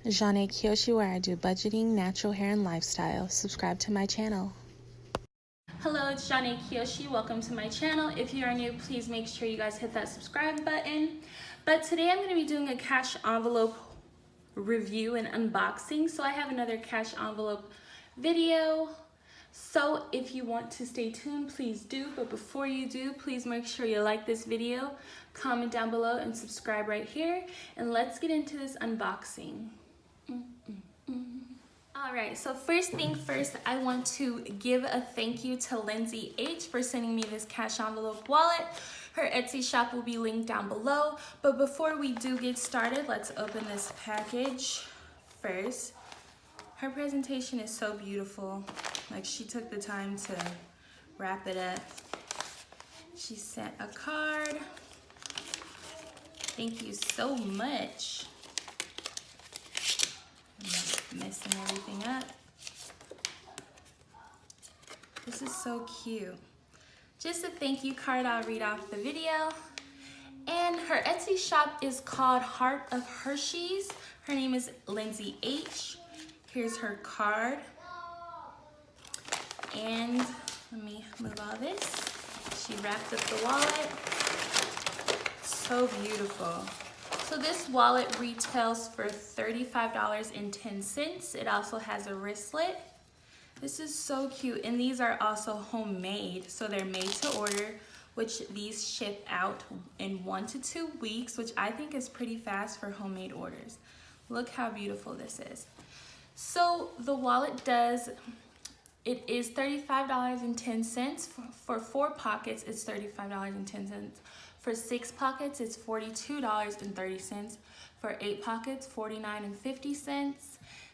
Ky'Oshee, where I do budgeting, natural hair, and lifestyle. Subscribe to my channel. Hello, it's Ky'Oshee. Welcome to my channel. If you are new, please make sure you guys hit that subscribe button. But today I'm going to be doing a cash envelope review and unboxing. So I have another cash envelope video. So if you want to stay tuned, please do. But before you do, please make sure you like this video, comment down below, and subscribe right here. And let's get into this unboxing. Alright, so first thing first, I want to give a thank you to Lindsay H for sending me this cash envelope wallet. Her Etsy shop will be linked down below. But before we do get started, let's open this package first. Her presentation is so beautiful. Like, she took the time to wrap it up. She sent a card. Thank you so much. I'm messing everything up. This is so cute. Just a thank you card I'll read off the video. And her Etsy shop is called Heart of Harshey's. Her name is Lindsay H. Here's her card. And let me move all this. She wrapped up the wallet. So beautiful. So this wallet retails for $35.10. It also has a wristlet. This is so cute, and these are also homemade, so they're made to order, which these ship out in 1 to 2 weeks, which I think is pretty fast for homemade orders. Look how beautiful this is. So the wallet it is $35.10. For 4 pockets, it's $35.10. For 6 pockets, it's $42.30. For 8 pockets, $49.50.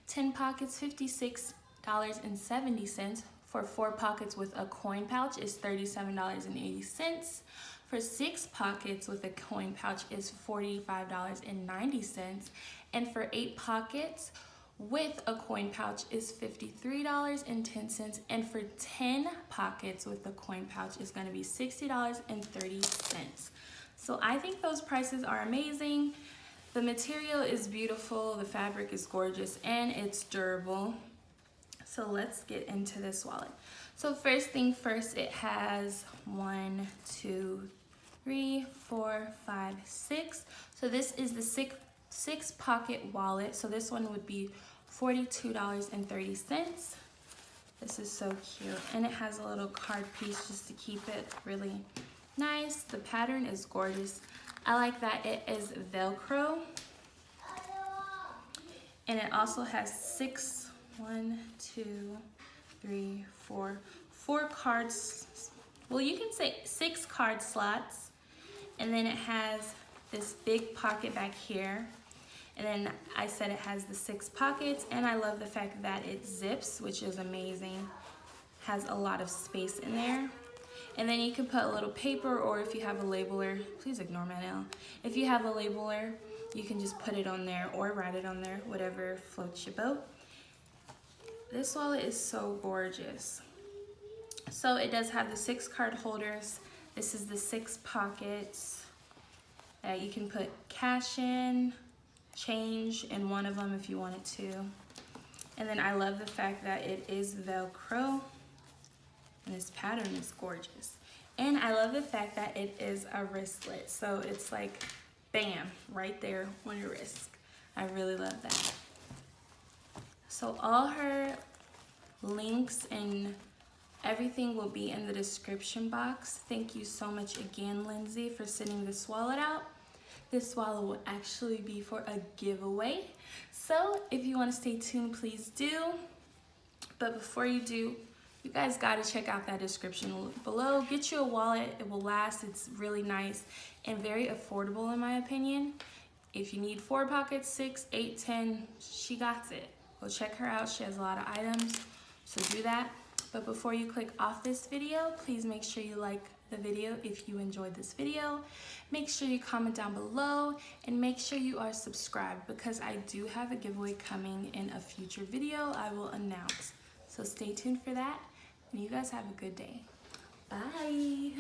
10 pockets, $56.70. For 4 pockets with a coin pouch is $37.80. For 6 pockets with a coin pouch is $45.90. And for 8 pockets with a coin pouch is $53.10, and for 10 pockets with a coin pouch is going to be $60.30. So I think those prices are amazing. The material is beautiful, the fabric is gorgeous, and it's durable. So let's get into this wallet. So first thing first, it has 1, 2, 3, 4, 5, 6. So this is the six pocket wallet. So this one would be $42.30. This is so cute, and it has a little card piece just to keep it really nice. The pattern is gorgeous. I like that it is Velcro, and it also has 4 cards. Well, you can say 6 card slots, and then it has this big pocket back here. And then I said it has the 6 pockets, and I love the fact that it zips, which is amazing. Has a lot of space in there. And then you can put a little paper, or if you have a labeler, please ignore my nail. If you have a labeler, you can just put it on there or write it on there, whatever floats your boat. This wallet is so gorgeous. So it does have the 6 card holders. This is the 6 pockets. You can put cash in, change in one of them if you wanted to. And then I love the fact that it is Velcro, and this pattern is gorgeous. And I love the fact that it is a wristlet, so it's like bam, right there on your wrist. I really love that. So all her links and everything will be in the description box. Thank you so much again, Lindsay, for sending this wallet out. This wallet will actually be for a giveaway. So if you want to stay tuned, please do. But before you do, you guys got to check out that description below. Get you a wallet. It will last. It's really nice and very affordable in my opinion. If you need 4 pockets, 6, 8, 10, she got it. Go check her out. She has a lot of items, so do that. But before you click off this video, please make sure you like the video if you enjoyed this video. Make sure you comment down below, and make sure you are subscribed, because I do have a giveaway coming in a future video I will announce. So stay tuned for that, and you guys have a good day. Bye.